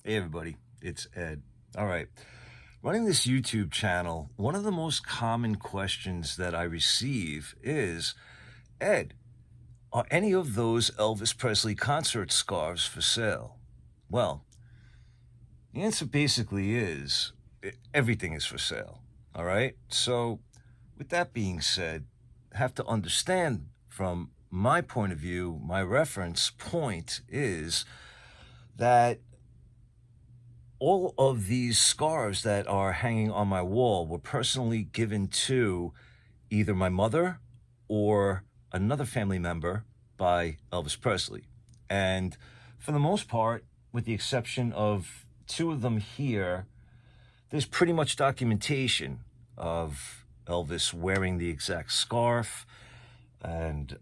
Hey everybody, it's Ed. All right, running this YouTube channel, one of the most common questions that I receive is, Ed, are any of those Elvis Presley concert scarves for sale? Well, the answer basically is everything is for sale. All right, so with that being said, I have to understand from my point of view, my reference point is that all of these scarves that are hanging on my wall were personally given to either my mother or another family member by Elvis Presley. And for the most part, with the exception of two of them here, there's pretty much documentation of Elvis wearing the exact scarf and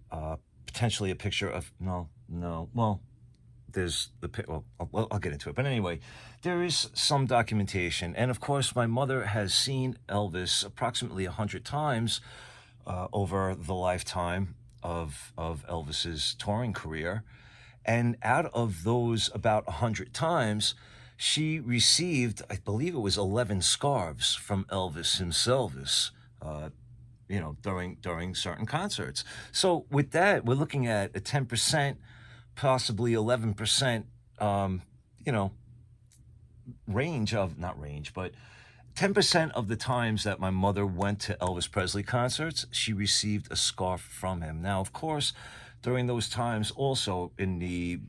potentially a picture of, well, there's well, I'll get into it. But anyway, there is some documentation. And of course, my mother has seen Elvis approximately 100 times over the lifetime of Elvis's touring career. And out of those about 100 times, she received, I believe it was 11 scarves from Elvis himself, during certain concerts. So with that, we're looking at a 10%, possibly 11%, range of, not range, but 10% of the times that my mother went to Elvis Presley concerts, she received a scarf from him. Now, of course, during those times also in the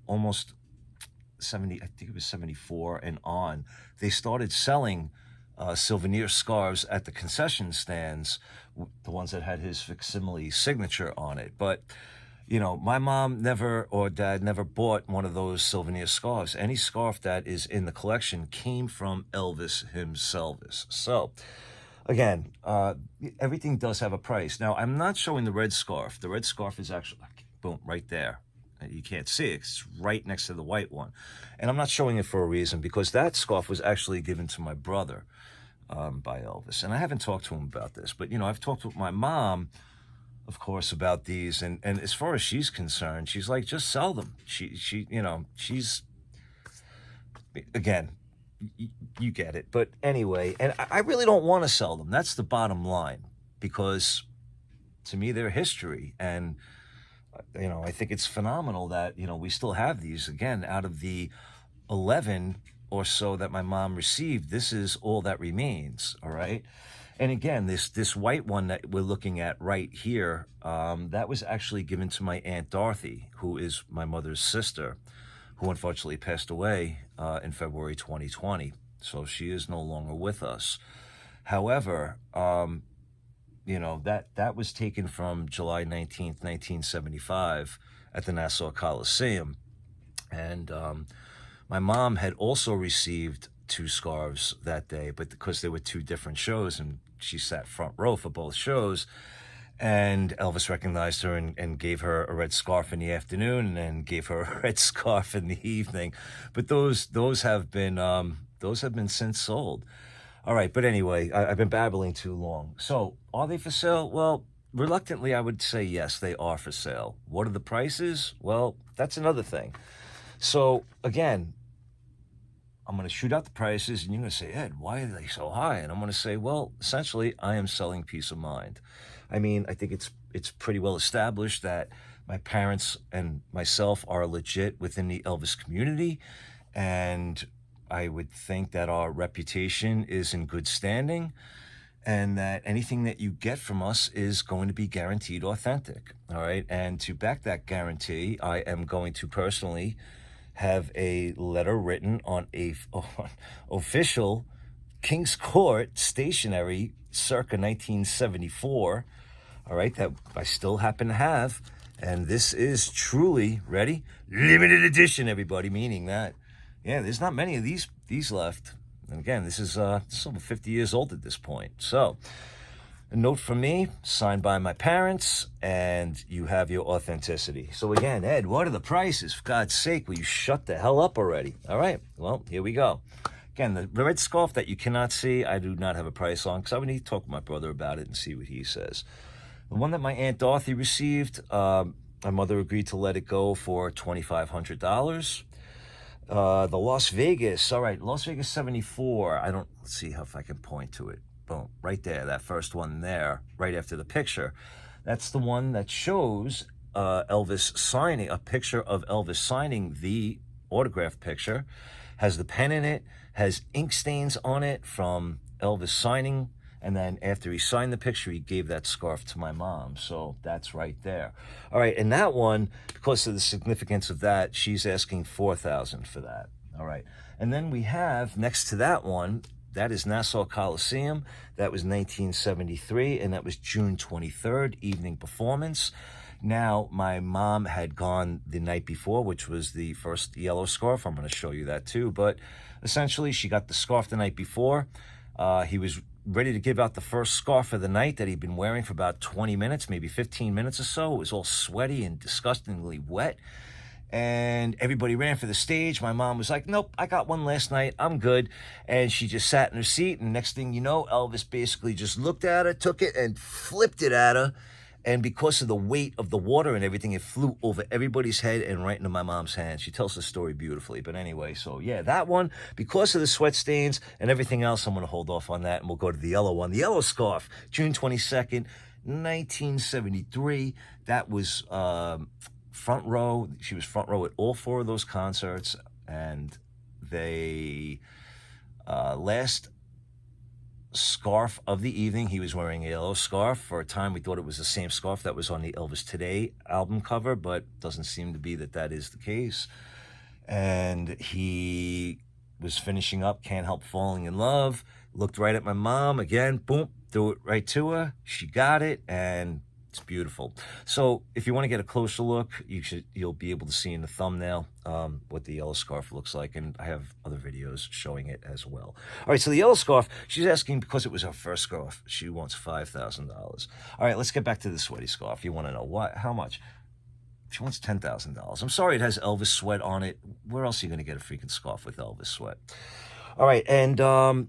almost 70, I think it was 74 and on, they started selling souvenir scarves at the concession stands, the ones that had his facsimile signature on it. But my mom never, or dad never bought one of those souvenir scarves. Any scarf that is in the collection came from Elvis himself. So, again, everything does have a price. Now, I'm not showing the red scarf. The red scarf is actually, boom, right there. You can't see it. It's right next to the white one. And I'm not showing it for a reason, because that scarf was actually given to my brother by Elvis. And I haven't talked to him about this, but, I've talked with my mom, of course, about these, and as far as she's concerned, she's like, just sell them. She's, again, you get it. But anyway, and I really don't want to sell them. That's the bottom line, because to me, they're history. And, I think it's phenomenal that, we still have these. Again, out of the 11 or so that my mom received, this is all that remains, all right? And again, this white one that we're looking at right here, that was actually given to my Aunt Dorothy, who is my mother's sister, who unfortunately passed away in February 2020. So she is no longer with us. However, that was taken from July 19th, 1975 at the Nassau Coliseum. And my mom had also received 2 scarves that day, but because there were 2 different shows and she sat front row for both shows, and Elvis recognized her and gave her a red scarf in the afternoon, and then gave her a red scarf in the evening. But those have been since sold. All right, but anyway, I've been babbling too long. So are they for sale? Well, reluctantly, I would say yes, they are for sale. What are the prices? Well, that's another thing. So again, I'm going to shoot out the prices, and you're going to say, Ed, why are they so high? And I'm going to say, well, essentially, I am selling peace of mind. I mean, I think it's pretty well established that my parents and myself are legit within the Elvis community, and I would think that our reputation is in good standing, and that anything that you get from us is going to be guaranteed authentic, all right? And to back that guarantee, I am going to personally have a letter written on a official King's Court stationery circa 1974, all right, that I still happen to have. And this is truly, ready, limited edition, everybody, meaning that, yeah, there's not many of these left. And again, this is over 50 years old at this point. So a note from me, signed by my parents, and you have your authenticity. So again, Ed, what are the prices? For God's sake, will you shut the hell up already? All right, well, here we go. Again, the red scarf that you cannot see, I do not have a price on, because I would need to talk with my brother about it and see what he says. The one that my Aunt Dorothy received, my mother agreed to let it go for $2,500. The Las Vegas. All right, Las Vegas 74. Let's see if I can point to it. Boom, right there, that first one there, right after the picture. That's the one that shows Elvis signing, a picture of Elvis signing the autograph picture. Has the pen in it, has ink stains on it from Elvis signing. And then after he signed the picture, he gave that scarf to my mom. So that's right there. All right, and that one, because of the significance of that, she's asking $4,000 for that. All right, and then we have next to that one, that is Nassau Coliseum. That was 1973, and that was June 23rd, evening performance. Now, my mom had gone the night before, which was the first yellow scarf. I'm going to show you that too. But essentially, she got the scarf the night before. He was ready to give out the first scarf of the night that he'd been wearing for about 20 minutes, maybe 15 minutes or so. It was all sweaty and disgustingly wet. And everybody ran for the stage. My mom was like, nope, I got one last night. I'm good. And she just sat in her seat. And next thing you know, Elvis basically just looked at her, took it, and flipped it at her. And because of the weight of the water and everything, it flew over everybody's head and right into my mom's hand. She tells the story beautifully. But anyway, so yeah, that one, because of the sweat stains and everything else, I'm going to hold off on that. And we'll go to the yellow one. The yellow scarf, June 22nd, 1973. That was front row. She was front row at all four of those concerts. And they last scarf of the evening, he was wearing a yellow scarf. For a time we thought it was the same scarf that was on the Elvis Today album cover, but doesn't seem to be that is the case. And he was finishing up Can't Help Falling in Love, looked right at my mom again, boom, threw it right to her. She got it, and it's beautiful. So if you want to get a closer look, you'll be able to see in the thumbnail what the yellow scarf looks like, and I have other videos showing it as well. All right, so the yellow scarf, she's asking because it was her first scarf. She wants $5,000. All right, let's get back to the sweaty scarf. You want to know what? How much? She wants $10,000. I'm sorry, it has Elvis sweat on it. Where else are you going to get a freaking scarf with Elvis sweat? All right, and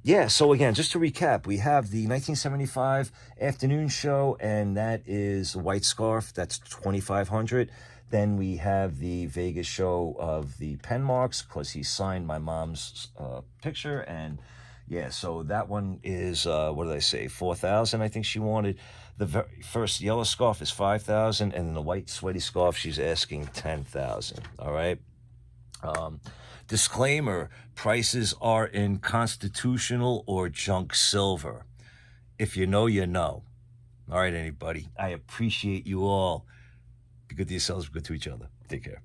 yeah, so again, just to recap, we have the 1975 afternoon show, and that is a white scarf. That's $2,500. Then we have the Vegas show of the pen marks, because he signed my mom's picture, and yeah, so that one is, what did I say, $4,000, I think she wanted. The very first yellow scarf is $5,000, and then the white sweaty scarf, she's asking $10,000, all right? Disclaimer, prices are in constitutional or junk silver. If you know, you know. All right, anybody. I appreciate you all. Be good to yourselves, be good to each other. Take care.